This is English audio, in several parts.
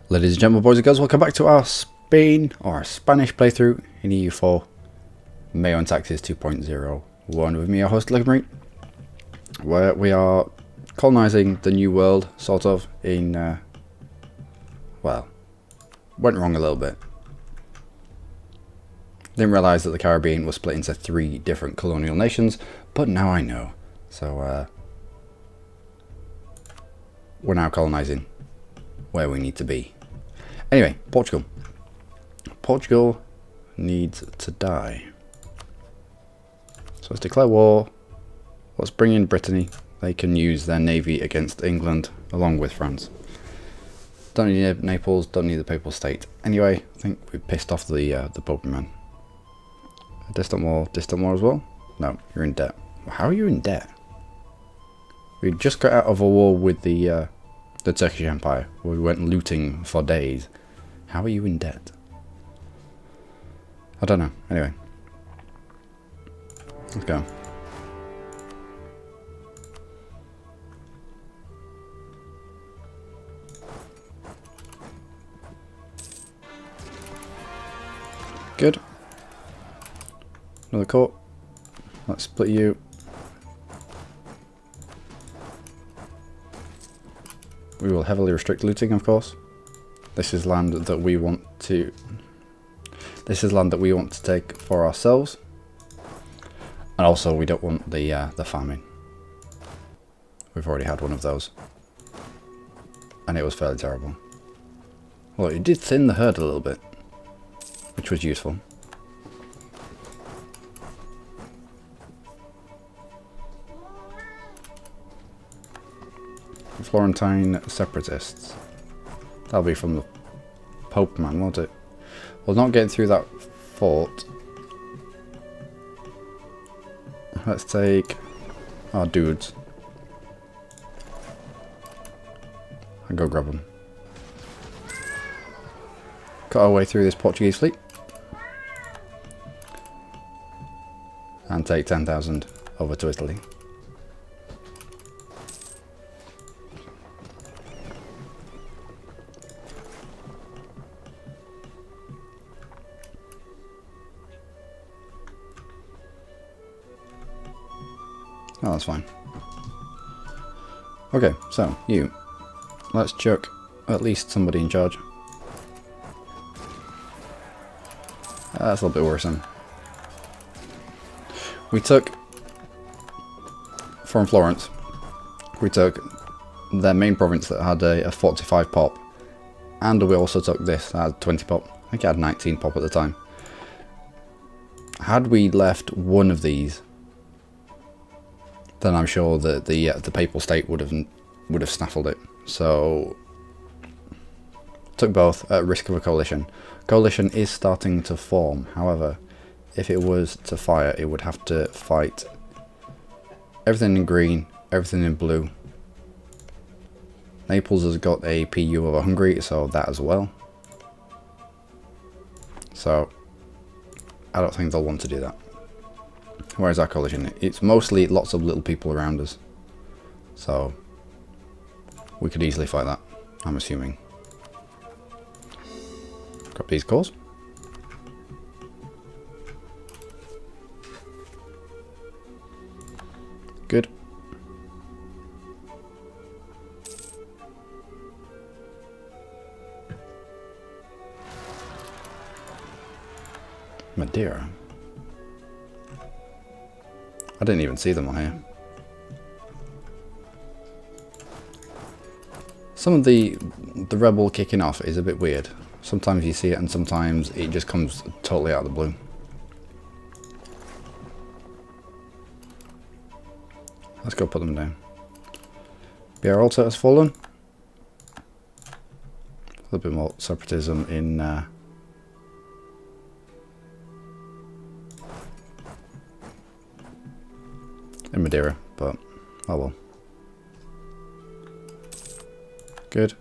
Ladies and gentlemen, boys and girls, welcome back to our Spain or Spanish playthrough in EU4 MEIOU and Taxes 2.01 with me, your host Luckymarine, where we are colonising the new world, sort of, in, well, went wrong a little bit. Didn't realise that the Caribbean was split into 3 different colonial nations, but now I know. So, we're now colonising where we need to be. Anyway, Portugal. Portugal needs to die. So let's declare war. Let's bring in Brittany. They can use their navy against England along with France. Don't need Naples, don't need the Papal State. Anyway, I think we pissed off the Pope man. Distant war as well? No, you're in debt. How are you in debt? We just got out of a war with the Turkish Empire, where we went looting for days. How are you in debt? I don't know. Anyway. Let's go. Good. Another court. Let's split you. We will heavily restrict looting, of course. This is land that we want to. This is land that we want to take for ourselves, and also we don't want the famine. We've already had one of those, and it was fairly terrible. Well, it did thin the herd a little bit, which was useful. Florentine separatists. That'll be from the Pope man, won't it? Well, not getting through that fort. Let's take our dudes and go grab them. Cut our way through this Portuguese fleet and take 10,000 over to Italy. Oh, that's fine. Okay, so, you. Let's chuck at least somebody in charge. That's a little bit worrisome. We took, from Florence, we took their main province that had a 45 pop, and we also took this that had 20 pop. I think it had 19 pop at the time. Had we left one of these, then I'm sure that the Papal State would have snaffled it. So took both at risk of a coalition. Coalition is starting to form. However, if it was to fire, it would have to fight everything in green, everything in blue. Naples has got a PU over Hungary, so that as well. So I don't think they'll want to do that. Where's our coalition? It's mostly lots of little people around us. So we could easily fight that, I'm assuming. Got these calls. Good. Madeira. I didn't even see them on here. Some of the rebel kicking off is a bit weird. Sometimes you see it and sometimes it just comes totally out of the blue. Let's go put them down. Alta has fallen. A little bit more separatism in Madeira, but oh well. Good.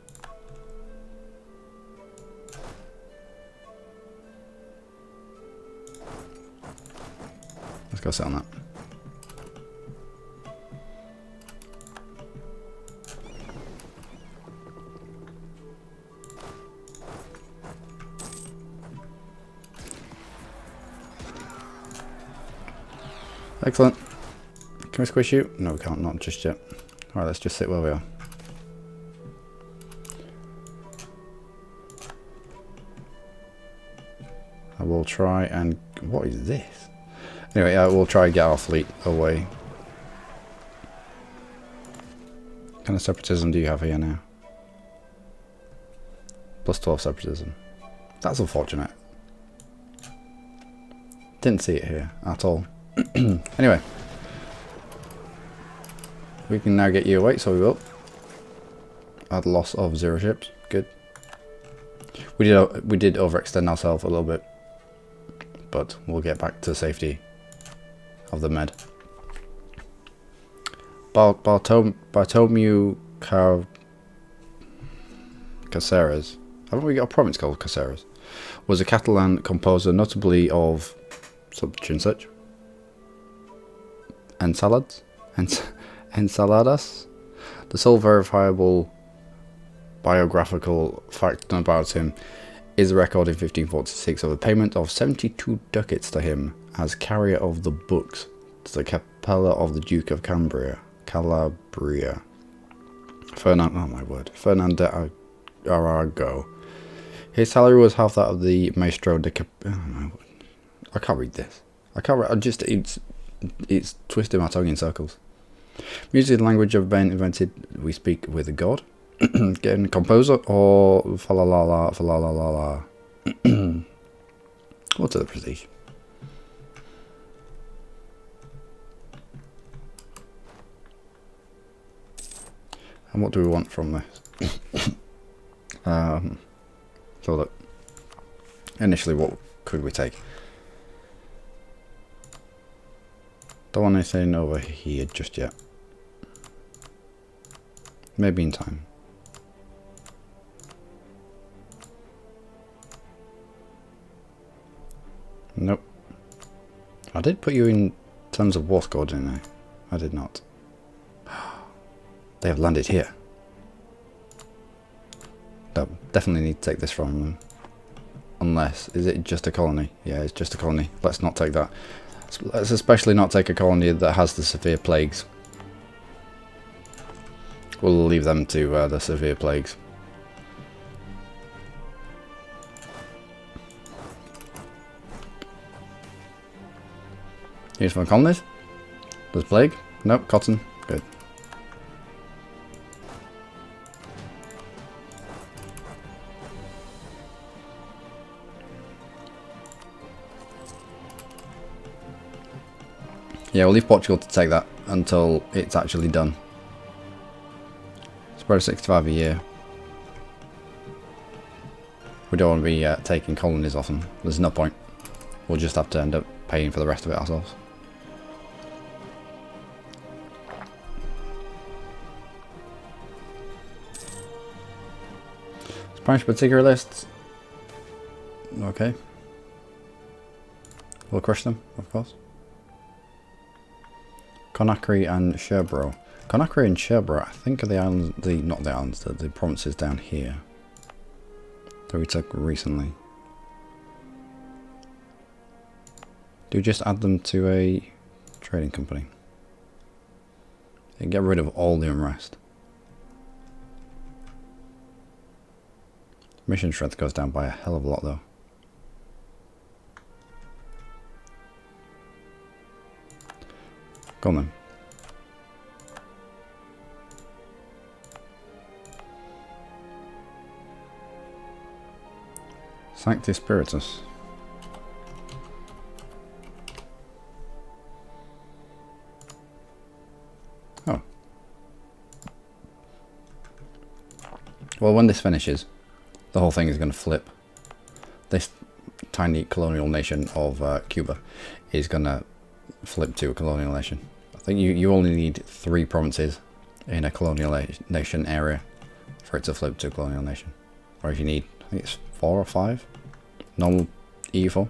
Let's go sit on that. Excellent. Can we squish you? No, we can't, not just yet. Alright, let's just sit where we are. I will try and... What is this? Anyway, I will try and get our fleet away. What kind of separatism do you have here now? Plus 12 separatism. That's unfortunate. Didn't see it here at all. Anyway. We can now get you away, so we will. Add loss of 0 ships. Good. We did overextend ourselves a little bit. But we'll get back to safety of the Med. Bartolomeu Caceres. Haven't we got a province called Caceres? Was a Catalan composer, notably of such and such. Ensaladas. The sole verifiable biographical fact about him is a record in 1546 of the payment of 72 ducats to him as carrier of the books to the capella of the Duke of Calabria. Fernando Arago. His salary was half that of the Maestro de I can't read this. It's twisting my tongue in circles. Music and language have been invented. We speak with a god. Getting a composer or falalala. What's the prestige? And what do we want from this? So look. Initially, what could we take? Don't want anything over here just yet. Maybe in time. Nope. I did put you in terms of war score, didn't I? I did not. They have landed here. No, definitely need to take this from them. Unless, is it just a colony? Yeah, it's just a colony. Let's not take that. Let's especially not take a colony that has the severe plagues. We'll leave them to the severe plagues. Here's my colonies. There's plague. Nope, cotton. Good. Yeah, we'll leave Portugal to take that until it's actually done. Spread of 65 a year. We don't want to be taking colonies off them. There's no point. We'll just have to end up paying for the rest of it ourselves. Spanish particularists. Okay. We'll crush them, of course. Conakry and Sherbro. Conakry and Sherbro, I think, are the islands, not the islands, the provinces down here that we took recently. Do just add them to a trading company and get rid of all the unrest. Mission strength goes down by a hell of a lot though. Go on then. Sancti Spiritus. Oh. Well, when this finishes, the whole thing is going to flip. This tiny colonial nation of Cuba is going to flip to a colonial nation. I think you only need 3 provinces in a colonial nation area for it to flip to a colonial nation. Or if you need, I think it's 4 or 5 normal EU4.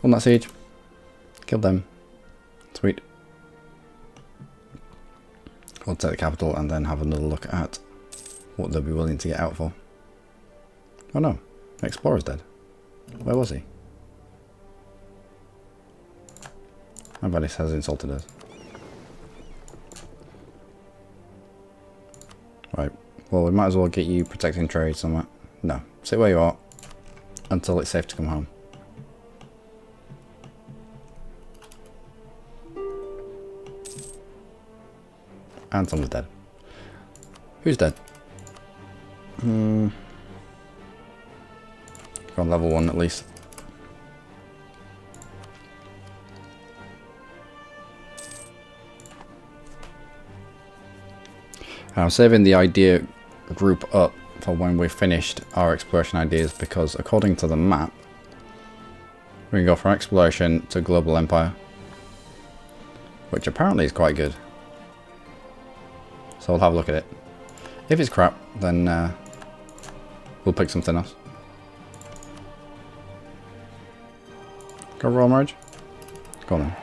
Won that siege. Killed them. Sweet. We'll take the capital and then have another look at what they'll be willing to get out for. Oh no, Explorer's dead. Where was he? Nobody has insulted us. Right. Well, we might as well get you protecting trade somewhere. No. Sit where you are until it's safe to come home. And someone's dead. Who's dead? On level 1 at least. I'm saving the idea group up for when we've finished our exploration ideas, because according to the map we can go from exploration to global empire, which apparently is quite good. So we'll have a look at it. If it's crap, then we'll pick something else. Go royal marriage? Go on then.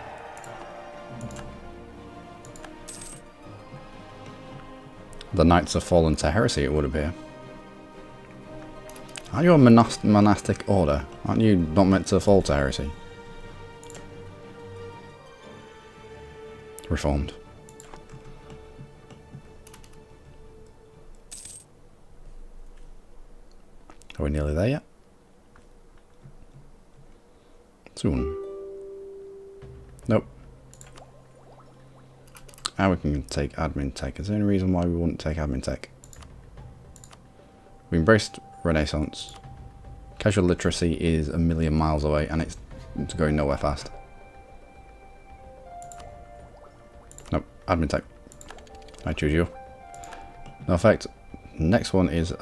The Knights have fallen to heresy, it would appear. Aren't you a monastic order? Aren't you not meant to fall to heresy? Reformed. Are we nearly there yet? Soon. Nope. Now we can take admin tech. Is there any reason why we wouldn't take admin tech? We embraced Renaissance. Casual literacy is a million miles away and it's going nowhere fast. Nope. Admin tech. I choose you. No effect. Next one is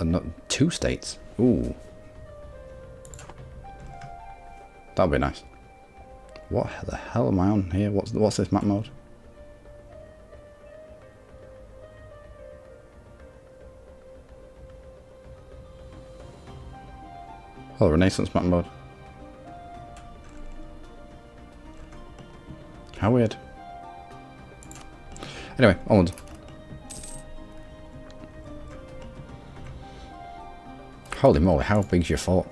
2 states. Ooh. That'll be nice. What the hell am I on here? What's this map mode? Oh, Renaissance map mode. How weird. Anyway, onwards. Holy moly, how big's your fort?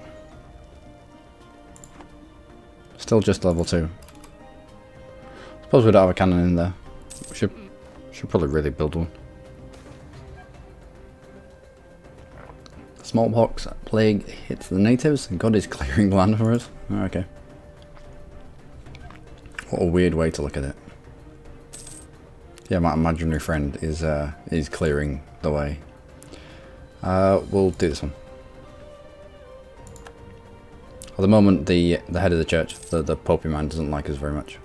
Still just level 2. Suppose we don't have a cannon in there. We should probably really build one. Smallpox plague hits the natives and God is clearing land for us. Oh, okay. What a weird way to look at it. Yeah, my imaginary friend is clearing the way. We'll do this one. At the moment, the head of the church, the Popey man, doesn't like us very much.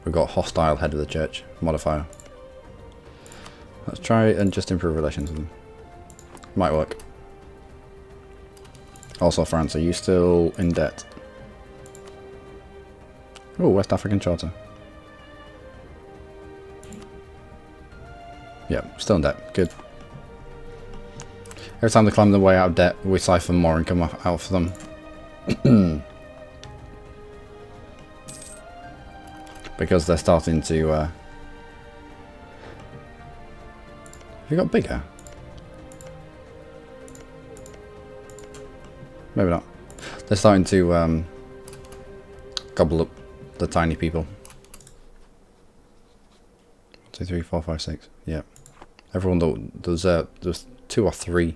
We've got hostile head of the church modifier. Let's try and just improve relations with them. Might work. Also, France, are you still in debt? Oh, West African Charter. Yep, still in debt. Good. Every time they climb their way out of debt, we siphon more income out for them. Because they're starting to... Have you got bigger? Maybe not. They're starting to gobble up the tiny people. 2, 3, 4, 5, 6. Yep. Everyone there's 2 or 3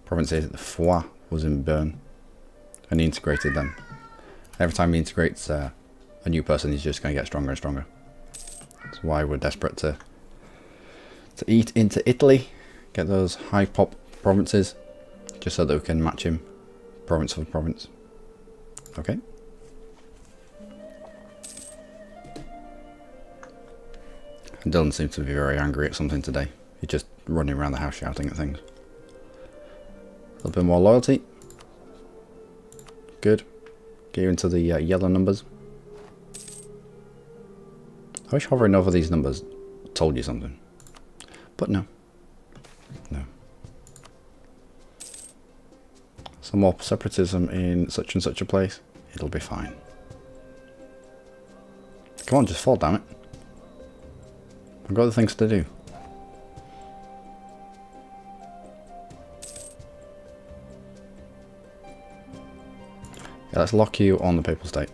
provinces. Foix was in Bern, and he integrated them. Every time he integrates a new person, he's just going to get stronger and stronger. That's why we're desperate to eat into Italy, get those high pop provinces, just so that we can match him province for province. Okay. Dylan seems to be very angry at something today. He's just running around the house shouting at things. A little bit more loyalty. Good. Get you into the yellow numbers. I wish hovering over these numbers told you something. But no. No. Some more separatism in such and such a place. It'll be fine. Come on, just fall, damn it. I've got other things to do. Yeah, let's lock you on the Papal State.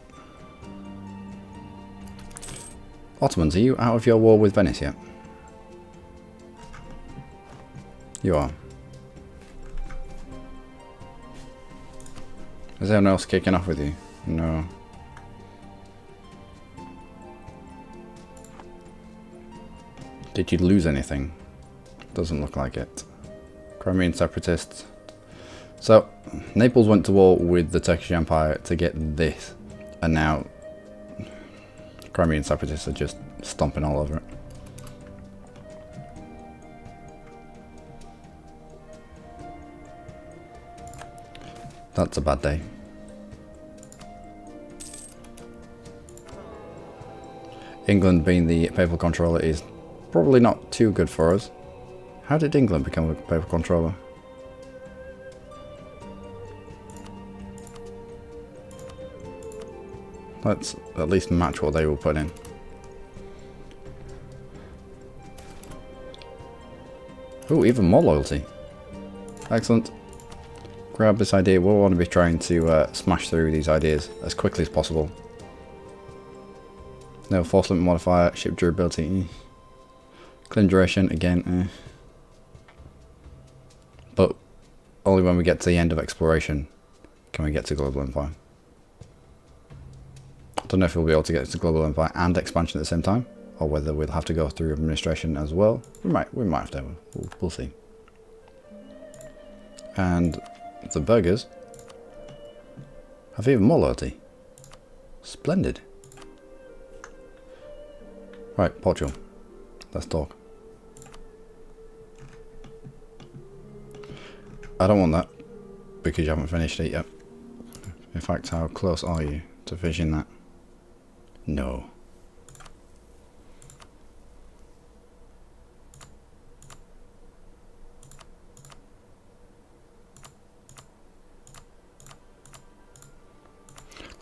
Ottomans, are you out of your war with Venice yet? You are. Is anyone else kicking off with you? No. Did you lose anything? Doesn't look like it. Crimean separatists. So, Naples went to war with the Turkish Empire to get this. And now, Crimean separatists are just stomping all over it. That's a bad day. England being the papal controller is probably not too good for us. How did England become a papal controller? Let's at least match what they will put in. Ooh, even more loyalty. Excellent. Grab this idea. We'll want to be trying to smash through these ideas as quickly as possible. No force limit modifier, ship durability. Claim duration, again. But only when we get to the end of exploration can we get to Global Empire. I don't know if we'll be able to get to Global Empire and expansion at the same time, or whether we'll have to go through administration as well. We might have to. We'll see. And the burghers have even more loyalty. Splendid. Right, Portugal. Let's talk. I don't want that because you haven't finished it yet. In fact, how close are you to finishing that? No.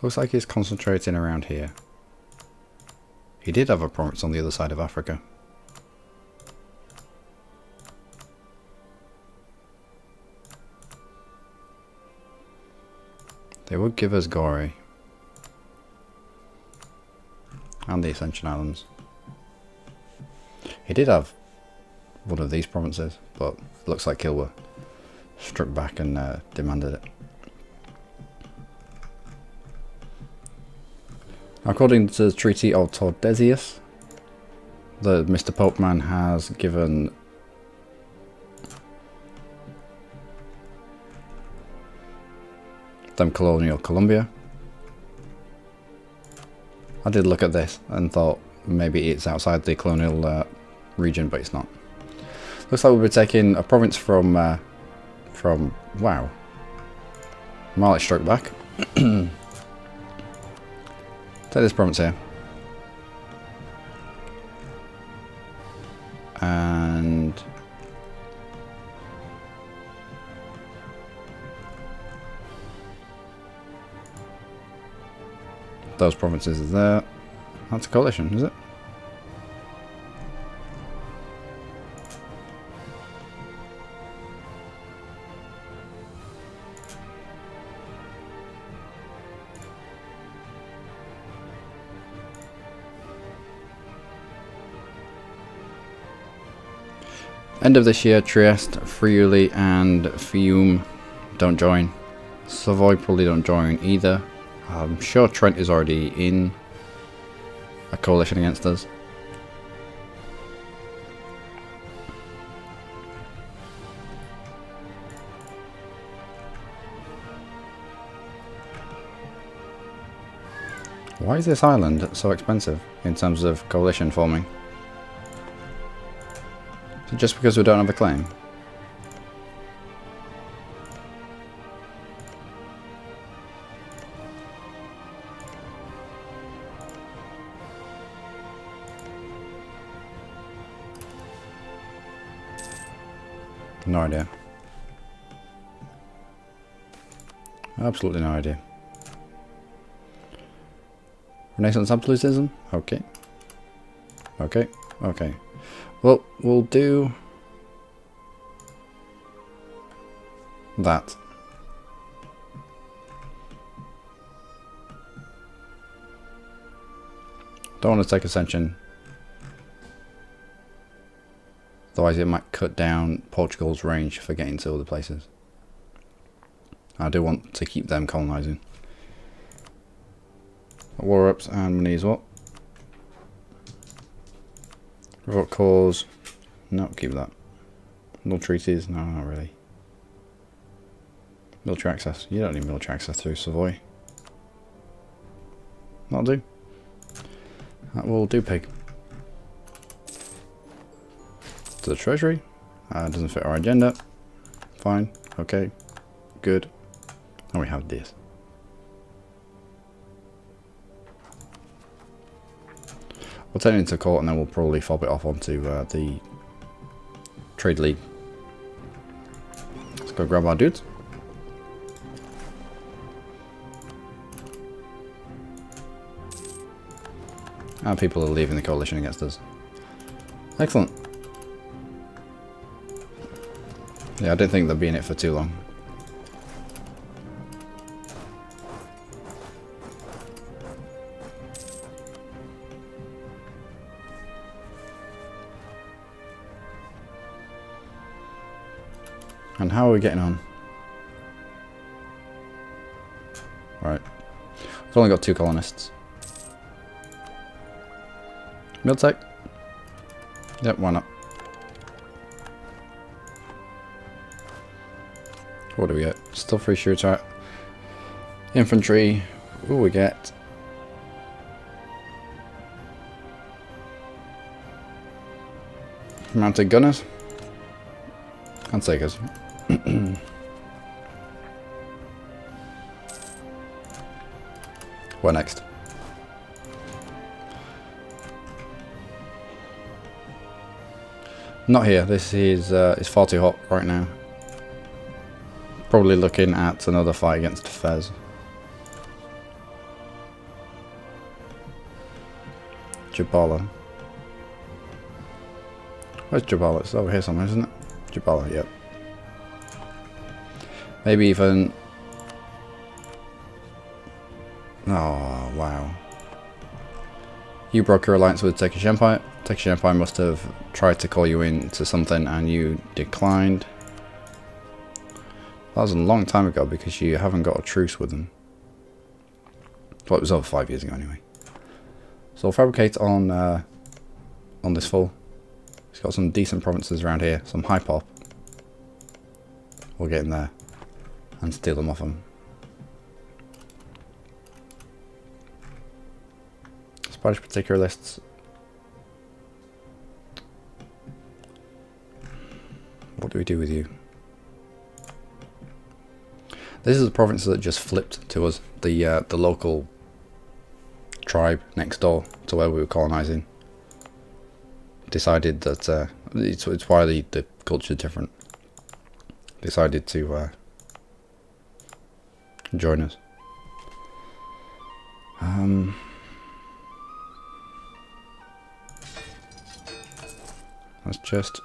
Looks like he's concentrating around here. He did have a province on the other side of Africa. They would give us Gore and the Ascension Islands. He did have one of these provinces, but it looks like Kilwa struck back and demanded it. According to the Treaty of Tordesillas, the Mr. Pope man has given them colonial Colombia. I did look at this and thought maybe it's outside the colonial region, but it's not. Looks like we'll be taking a province from wow, Mali struck back. Take this province here. And those provinces are there. That's a coalition, is it? End of this year, Trieste, Friuli and Fiume don't join. Savoy probably don't join either. I'm sure Trent is already in a coalition against us. Why is this island so expensive in terms of coalition forming? Is it just because we don't have a claim? No idea. Absolutely no idea. Renaissance absolutism? Okay. Okay. Okay. Well, we'll do that. Don't want to take Ascension Otherwise it might cut down Portugal's range for getting to other places. I do want to keep them colonising. War ups, and we need what? Revolt cause. No, keep that. No treaties. No, not really. Military access. You don't need military access through Savoy. That'll do. That will do, pig. To the treasury. Doesn't fit our agenda. Fine. Okay. Good. And we have this. We'll take it into court and then we'll probably fob it off onto the Trade League. Let's go grab our dudes. And people are leaving the coalition against us. Excellent. Yeah, I didn't think they'd be in it for too long. And how are we getting on? Right. We've only got 2 colonists. Miltech? Yep, why not? What do we get? Still free shooter. Infantry. Ooh, we get mounted gunners and takers. What next? Not here. This is it's far too hot right now. Probably looking at another fight against Fez. Jabala. Where's Jabala? It's over here somewhere, isn't it? Jabala, yep. Maybe even... Oh, wow. You broke your alliance with Turkish Empire. Turkish Empire must have tried to call you in to something and you declined. That was a long time ago because you haven't got a truce with them. Well, it was over 5 years ago anyway. So we'll fabricate on this fool. He's got some decent provinces around here, some high pop. We'll get in there and steal them off him. Spanish particularists. What do we do with you? This is the province that just flipped to us. The local tribe next door to where we were colonizing decided that it's why the culture is different. Decided to join us. Let's just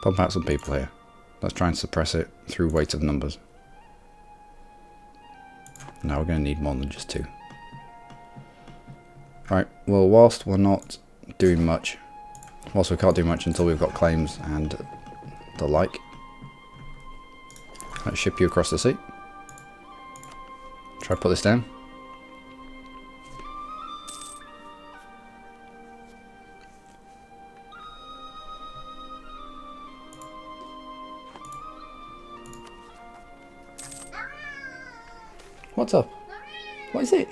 pump out some people here. Let's try and suppress it through weight of numbers. Now we're going to need more than just 2. Right, well, whilst we're not doing much, whilst we can't do much until we've got claims and the like, let's ship you across the sea. Try to put this down. What's up? What is it?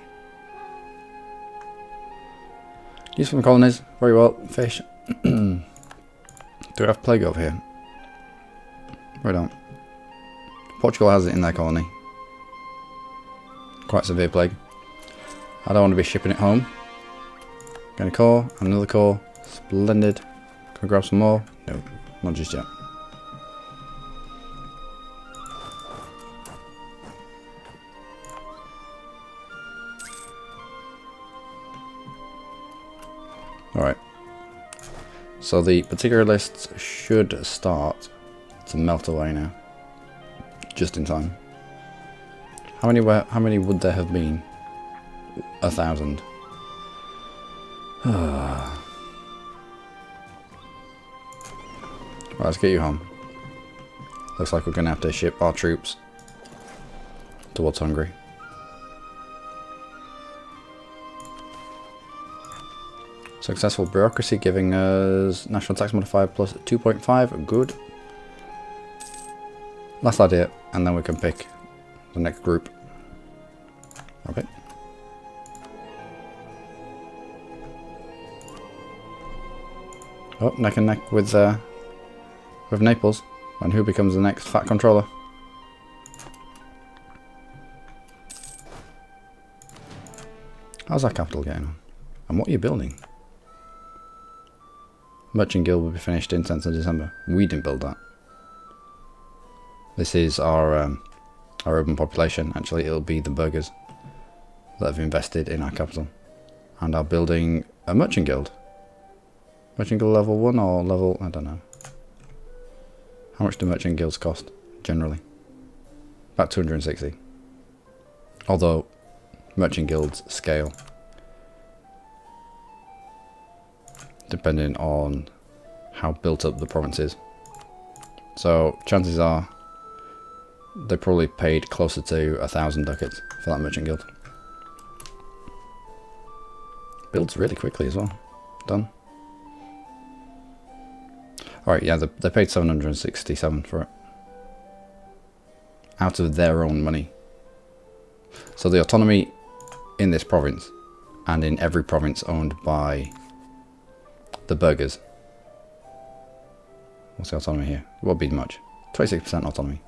Use from colonies. Very well. Fish. Do we have plague over here? We don't. Portugal has it in their colony. Quite severe plague. I don't want to be shipping it home. Get a core. Another core. Splendid. Can we grab some more? No. Not just yet. Alright, so the particular lists should start to melt away now, just in time. How many would there have been? 1,000. Right, let's get you home. Looks like we're going to have to ship our troops towards Hungary. Successful bureaucracy giving us national tax modifier plus 2.5. Good. Last idea, and then we can pick the next group. Okay. Oh, neck and neck with Naples. And who becomes the next fat controller? How's that capital getting on? And what are you building? Merchant Guild will be finished in 10th of December. We didn't build that. This is our urban population. Actually, it'll be the burghers that have invested in our capital and are building a Merchant Guild. Merchant Guild level 1 or level... I don't know. How much do Merchant Guilds cost, generally? About 260. Although, Merchant Guilds scale depending on how built up the province is. So, chances are they probably paid closer to 1,000 ducats for that Merchant Guild. Builds really quickly as well. Done. Alright, yeah, they paid 767 for it. Out of their own money. So the autonomy in this province, and in every province owned by the burghers. What's the autonomy here? It won't be much. 26% autonomy.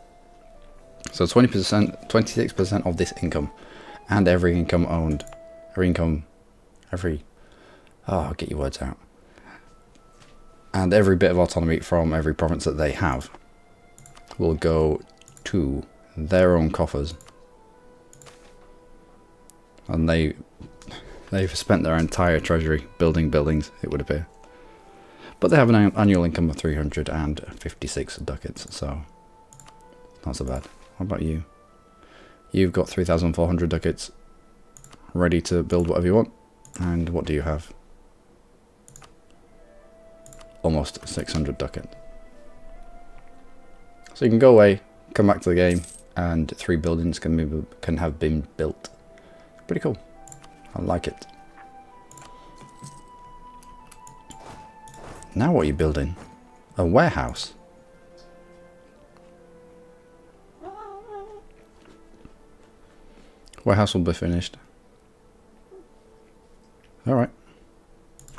So 20%, 26% of this income, and every income owned, oh, get your words out. And every bit of autonomy from every province that they have will go to their own coffers. And they've spent their entire treasury building buildings, it would appear. But they have an annual income of 356 ducats, so not so bad. What about you? You've got 3,400 ducats ready to build whatever you want. And what do you have? Almost 600 ducats. So you can go away, come back to the game, and 3 buildings can have been built. Pretty cool. I like it. Now what are you building? A warehouse? Warehouse will be finished. Alright.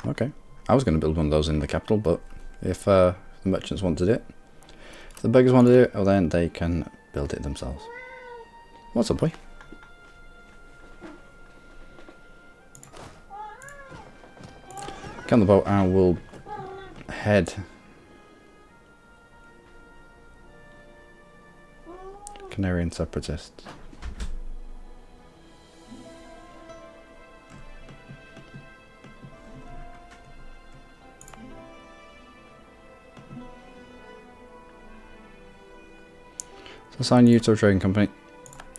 Okay. I was going to build one of those in the capital, but if the merchants want to do it, if the beggars want to do it, well then they can build it themselves. What's up, boy? Get on the boat and we'll head Canarian separatists. So assign you to a trading company.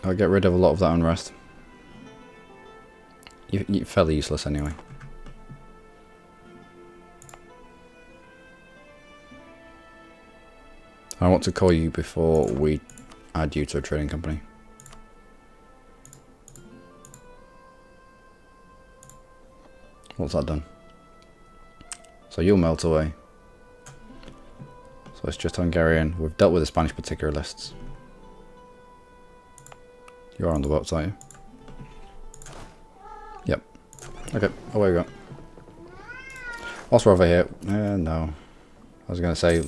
I'll get rid of a lot of that unrest. You're fairly useless anyway. I want to call you before we add you to a trading company. What's that done? So you'll melt away. So it's just Hungarian. We've dealt with the Spanish particularists. You are on the boats, aren't you? Yep. Okay, away we go. Whilst we're over here, no. I was going to say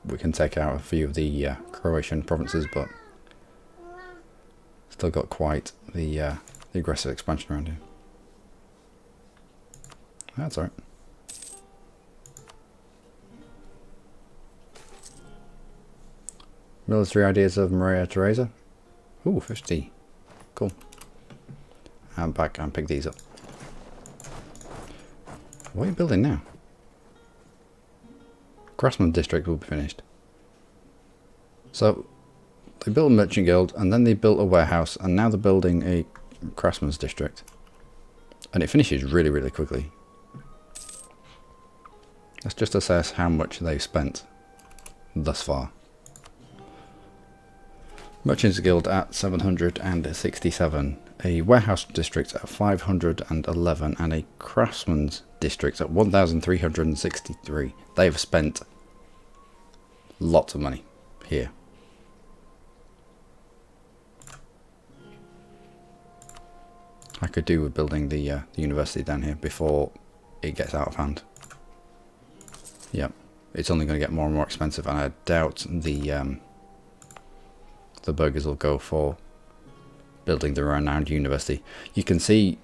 we can take out a few of the Croatian provinces, but still got quite the aggressive expansion around here. That's alright. Military ideas of Maria Theresa. Ooh, 50. Cool. And back and pick these up. What are you building now? Craftsman district will be finished. So they built a merchant guild and then they built a warehouse and now they're building a craftsman's district. And it finishes really, really quickly. Let's just assess how much they've spent thus far. Merchants Guild at 767, a warehouse district at 511, and a craftsman's district at 1,363. They've spent lots of money here. I could do with building the university down here before it gets out of hand. Yep, it's only going to get more and more expensive, and I doubt the burghers will go for building the renowned university. You can see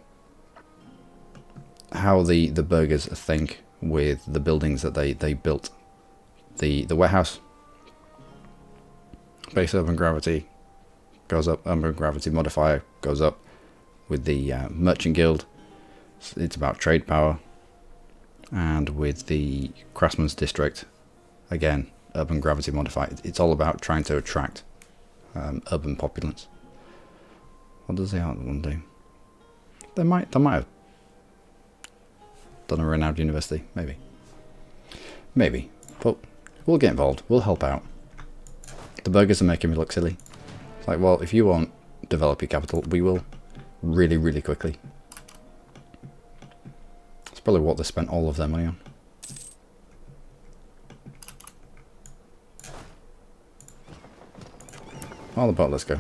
how the burghers think with the buildings that they built. The warehouse, base urban gravity goes up, urban gravity modifier goes up. With the merchant guild, it's about trade power, and with the craftsman's district, again, urban gravity modifier. It's all about trying to attract urban populace. What does the other one do? They might have done a renowned university, maybe, but we'll get involved. We'll help out. The burghers are making me look silly. It's like, well, if you won't develop your capital, we will. Really, really quickly. That's probably what they spent all of their money on. On the boat, let's go.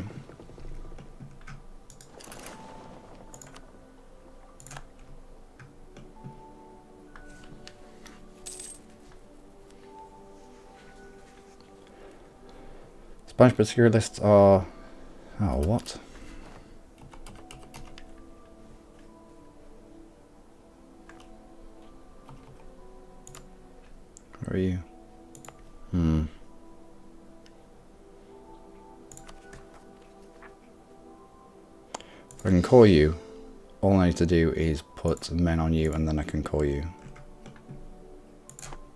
Spanish particular lists are... Oh, what? Where are you? If I can call you, all I need to do is put men on you and then I can call you.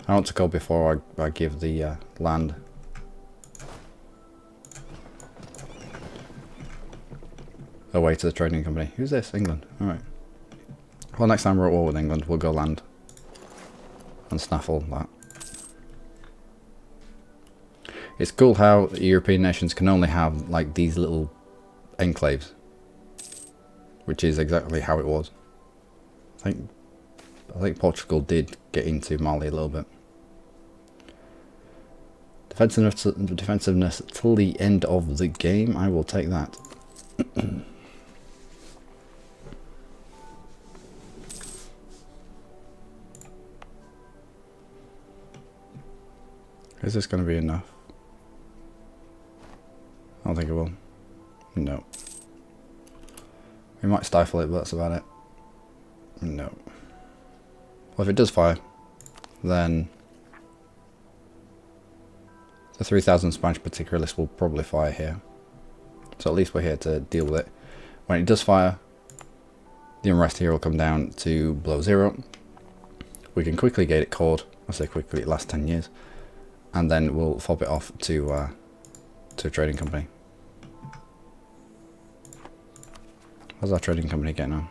I want to call before I give the land. Away to the trading company. Who's this? England. Alright. Well, next time we're at war with England, we'll go land. And snaffle that. It's cool how European nations can only have like these little enclaves, which is exactly how it was. I think Portugal did get into Mali a little bit. Defensiveness till the end of the game. I will take that. Is this going to be enough? I don't think it will. No. We might stifle it, but that's about it. No. Well, if it does fire, then the 3,000 Spanish particularists will probably fire here. So at least we're here to deal with it. When it does fire, the unrest here will come down to below 0. We can quickly get it caught. I say quickly, it lasts 10 years. And then we'll fob it off to a trading company. How's our trading company getting on?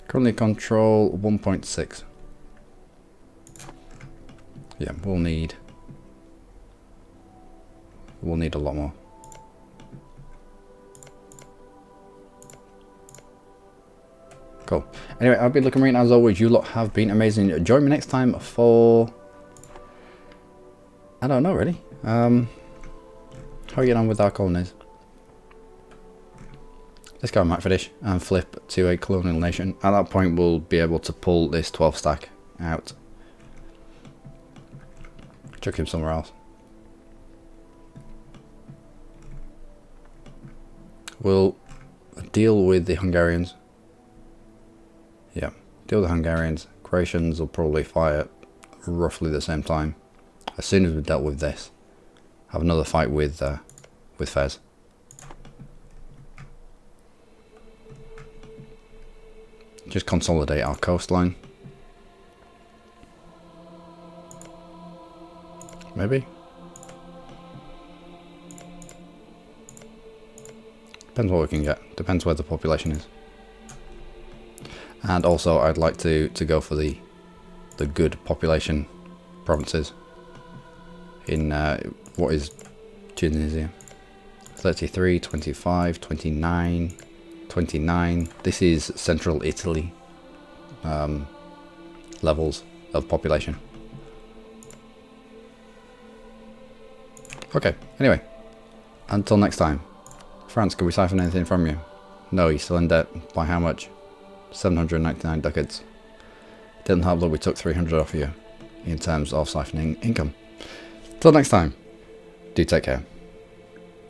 Currently control 1.6. Yeah, we'll need a lot more. Cool. Anyway, I've been Luckymarine. As always, you lot have been amazing. Join me next time for... I don't know, really. How are you getting on with our colonies? This guy might finish and flip to a colonial nation. At that point, we'll be able to pull this 12 stack out. Chuck him somewhere else. We'll deal with the Hungarians. Yeah, deal with the Hungarians. Croatians will probably fire roughly the same time. As soon as we've dealt with this, have another fight with Fez. Just consolidate our coastline. Maybe. Depends what we can get. Depends where the population is. And also, I'd like to go for the good population provinces in what is Tunisia. 33, 25, 29, 29. This is central Italy levels of population. Okay, anyway, until next time. France, can we siphon anything from you? No, you're still in debt. By how much? 799 ducats. Didn't help that we took 300 off you in terms of siphoning income. Till next time, do take care.